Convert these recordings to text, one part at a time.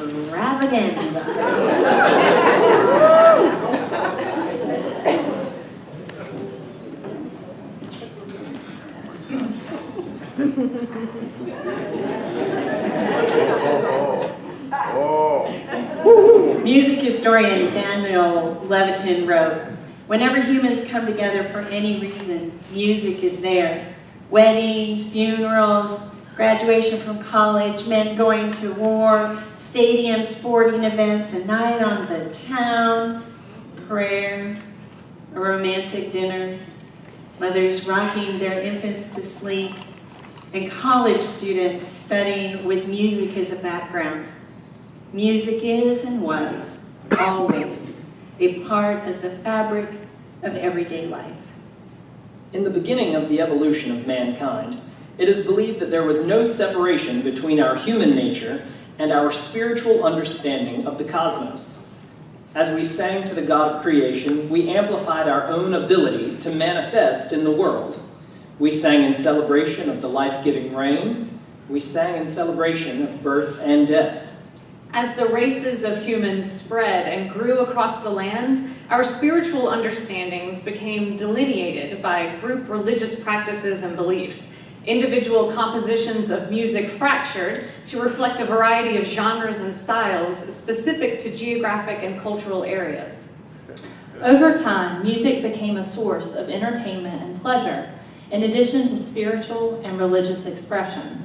extravaganza. Music historian Daniel Levitin wrote, "Whenever humans come together for any reason, music is there. Weddings, funerals, graduation from college, men going to war, stadium sporting events, a night on the town, prayer, a romantic dinner, mothers rocking their infants to sleep, and college students studying with music as a background. Music is and was always a part of the fabric of everyday life." In the beginning of the evolution of mankind, it is believed that there was no separation between our human nature and our spiritual understanding of the cosmos. As we sang to the God of creation, we amplified our own ability to manifest in the world. We sang in celebration of the life-giving rain. We sang in celebration of birth and death. As the races of humans spread and grew across the lands, our spiritual understandings became delineated by group religious practices and beliefs. Individual compositions of music fractured to reflect a variety of genres and styles specific to geographic and cultural areas. Over time, music became a source of entertainment and pleasure, in addition to spiritual and religious expression.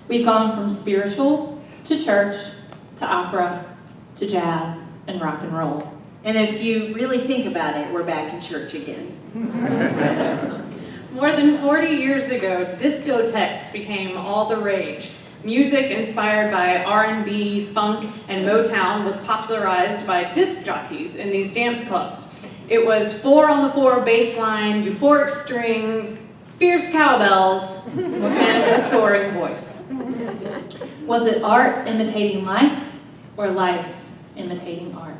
We've gone from spiritual to church, to opera, to jazz, and rock and roll. And if you really think about it, we're back in church again. More than 40 years ago, discotheques became all the rage. Music inspired by R&B, funk, and Motown was popularized by disc jockeys in these dance clubs. It was 4-on-the-floor bass line, euphoric strings, fierce cowbells, and a soaring voice. Was it art imitating life, or life imitating art?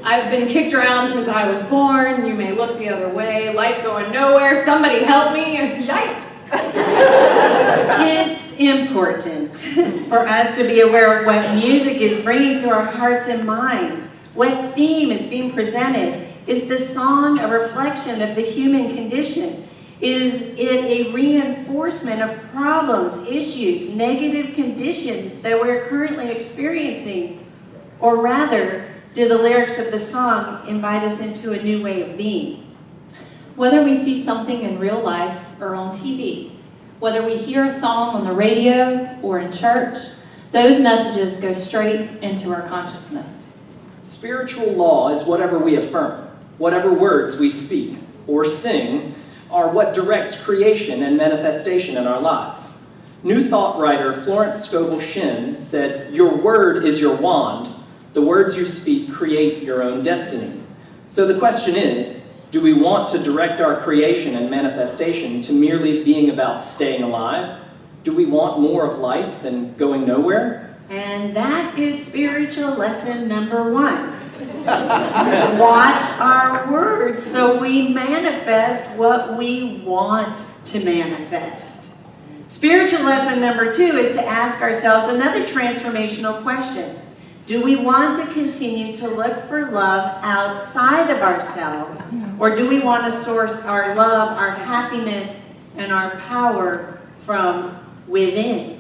I've been kicked around since I was born. You may look the other way. Life going nowhere. Somebody help me. Yikes. It's important for us to be aware of what music is bringing to our hearts and minds. What theme is being presented? Is the song a reflection of the human condition? Is it a reinforcement of problems, issues, negative conditions that we're currently experiencing? Or rather, do the lyrics of the song invite us into a new way of being? Whether we see something in real life or on TV, whether we hear a song on the radio or in church, those messages go straight into our consciousness. Spiritual law is whatever we affirm, whatever words we speak or sing are what directs creation and manifestation in our lives. New Thought writer Florence Scovel Shinn said, "Your word is your wand. The words you speak create your own destiny." So the question is, do we want to direct our creation and manifestation to merely being about staying alive? Do we want more of life than going nowhere? And that is spiritual lesson number 1. Watch our words so we manifest what we want to manifest. Spiritual lesson number 2 is to ask ourselves another transformational question. Do we want to continue to look for love outside of ourselves, or do we want to source our love, our happiness, and our power from within?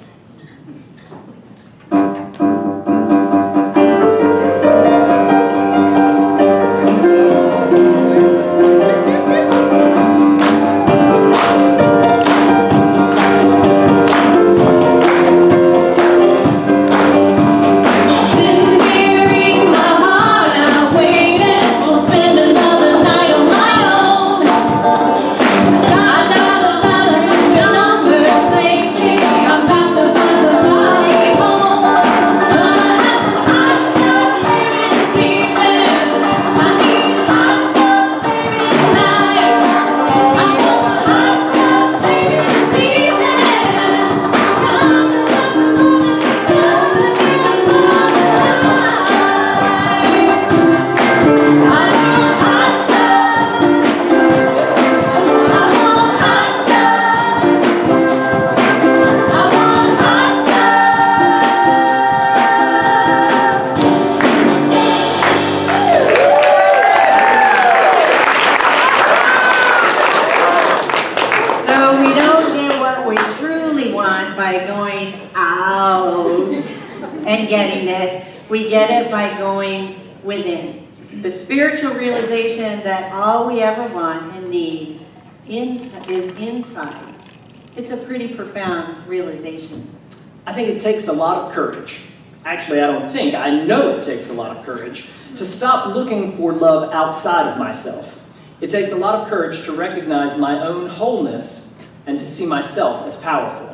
By going out and getting it. We get it by going within. The spiritual realization that all we ever want and need is inside. It's a pretty profound realization. I think it takes a lot of courage. Actually, I know it takes a lot of courage to stop looking for love outside of myself. It takes a lot of courage to recognize my own wholeness and to see myself as powerful.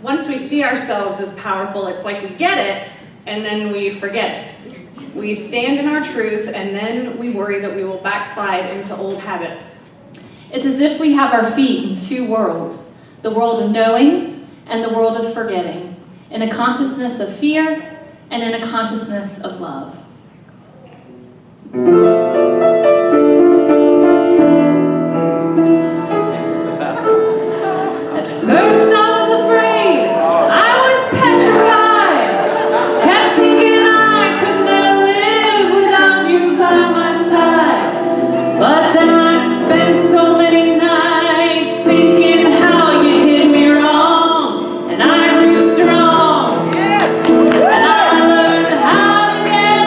Once we see ourselves as powerful, it's like we get it, and then we forget it. We stand in our truth, and then we worry that we will backslide into old habits. It's as if we have our feet in two worlds, the world of knowing and the world of forgetting, in a consciousness of fear and in a consciousness of love. At first I was afraid, I was petrified, kept thinking I could never live without you by my side. But then I spent so many nights thinking how you did me wrong, and I grew strong, and I learned how to get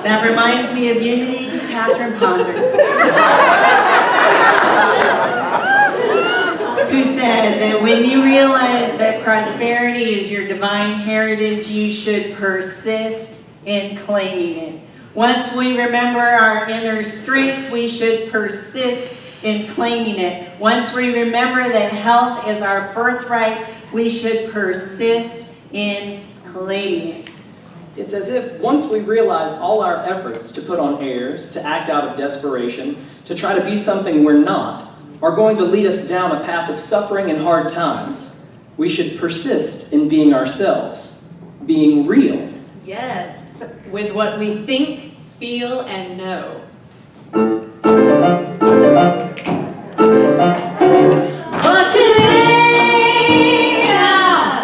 That reminds me of Unity's Catherine Ponder, who said that when you realize that prosperity is your divine heritage, you should persist in claiming it. Once we remember our inner strength, we should persist in claiming it. Once we remember that health is our birthright, we should persist in claiming it. It's as if once we realize all our efforts to put on airs, to act out of desperation, to try to be something we're not, are going to lead us down a path of suffering and hard times, we should persist in being ourselves, being real. Yes, with what we think, feel, and know. What's your name now?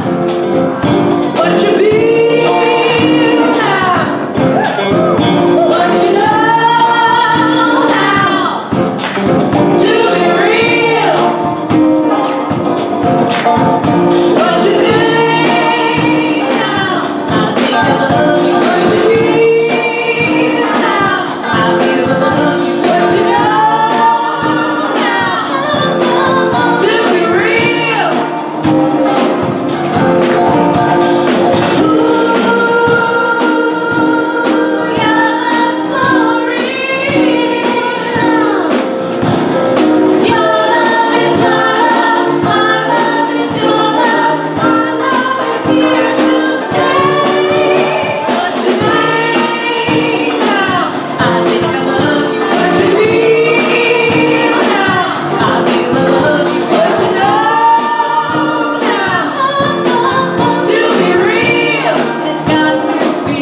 What you feel now? What you know now? To be real. What you think now? I think I love you. What you feel now? I feel I love you. What you know now? To be real. Ooh, yeah, that's so real. Your love is my love is your love, my love is here to stay. What's your name now? I think I love you. What you feel now? I feel I love you. What you know now? To be real, it's got to be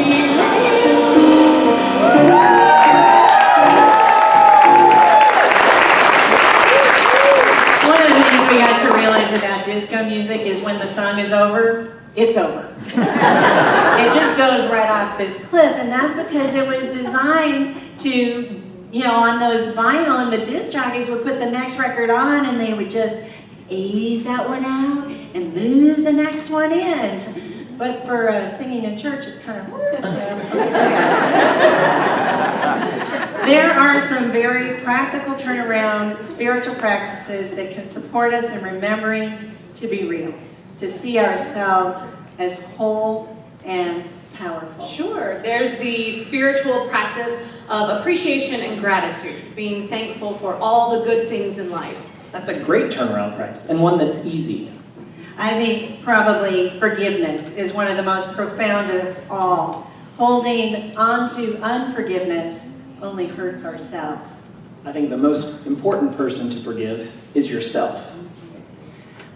One of the things we got to realize about disco music is when the song is over, it's over. It just goes right off this cliff, and that's because it was designed to, on those vinyl, and the disc jockeys would put the next record on, and they would just ease that one out and move the next one in. But for singing in church, it's kind of... There are some very practical turnaround spiritual practices that can support us in remembering to be real, to see ourselves as whole and powerful. Sure, there's the spiritual practice of appreciation and gratitude, being thankful for all the good things in life. That's a great turnaround practice, and one that's easy. I think probably forgiveness is one of the most profound of all. Holding on to unforgiveness only hurts ourselves. I think the most important person to forgive is yourself.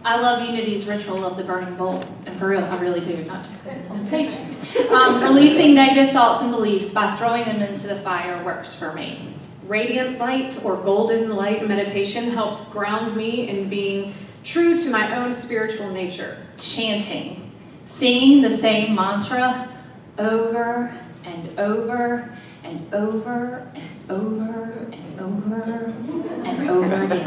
I love Unity's ritual of the burning bowl, and for real, I really do, not just because it's on the page. Releasing negative thoughts and beliefs by throwing them into the fire works for me. Radiant light or golden light meditation helps ground me in being true to my own spiritual nature. Chanting, singing the same mantra over and over and over and over and over and over again.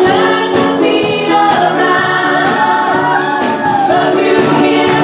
Turn the beat around, but you hear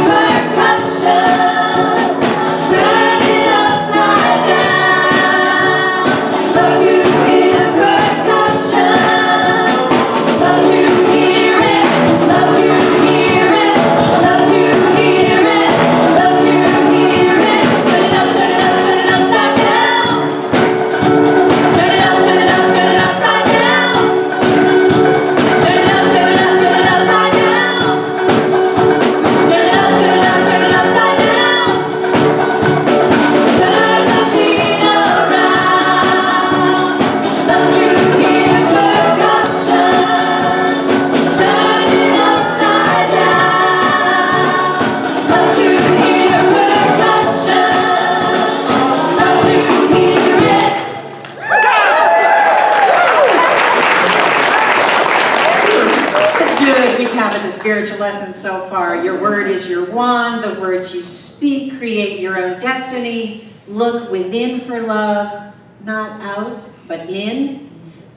recap of the spiritual lessons so far. Your word is your wand. The words you speak create your own destiny. Look within for love, not out, but in.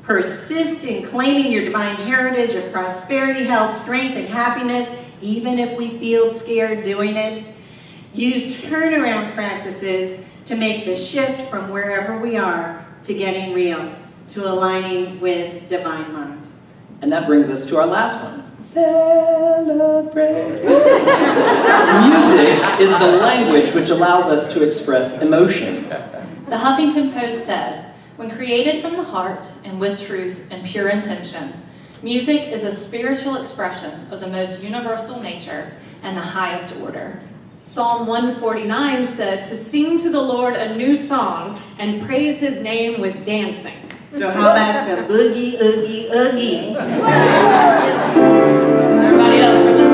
Persist in claiming your divine heritage of prosperity, health, strength, and happiness, even if we feel scared doing it. Use turnaround practices to make the shift from wherever we are to getting real, to aligning with divine mind. And that brings us to our last one. Celebrate. Music is the language which allows us to express emotion. The Huffington Post said, "When created from the heart and with truth and pure intention, music is a spiritual expression of the most universal nature and the highest order." Psalm 149 said to sing to the Lord a new song and praise his name with dancing. So how about some boogie, oogie, oogie? Everybody else for this.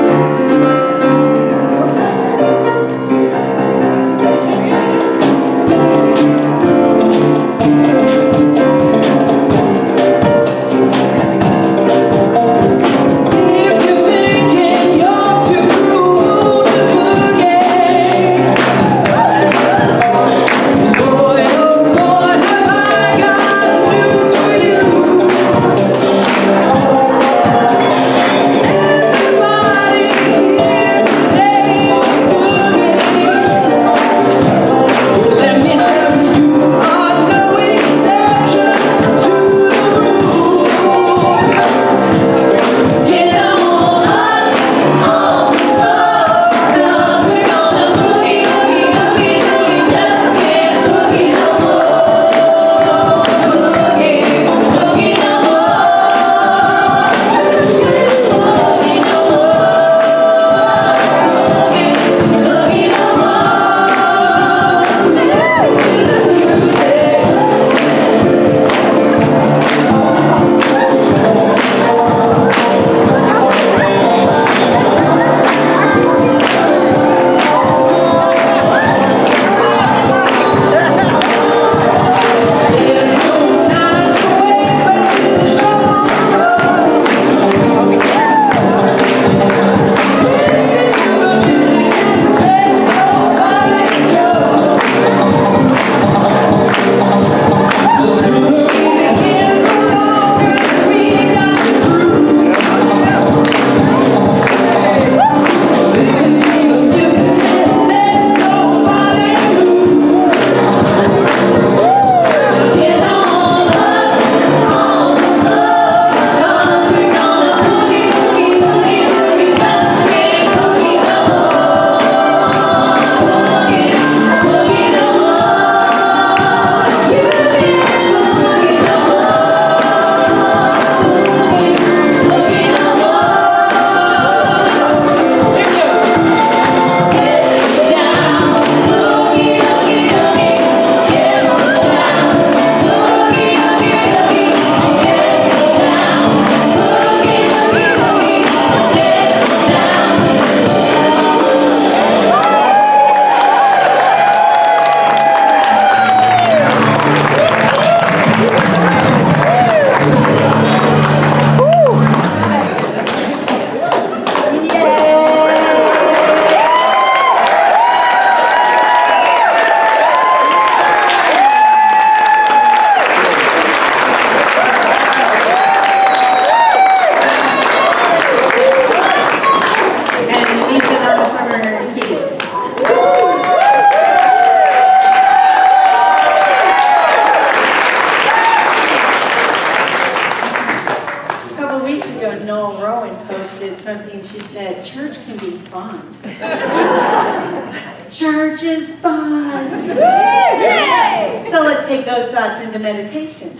something, she said, church can be fun. Church is fun. So let's take those thoughts into meditation.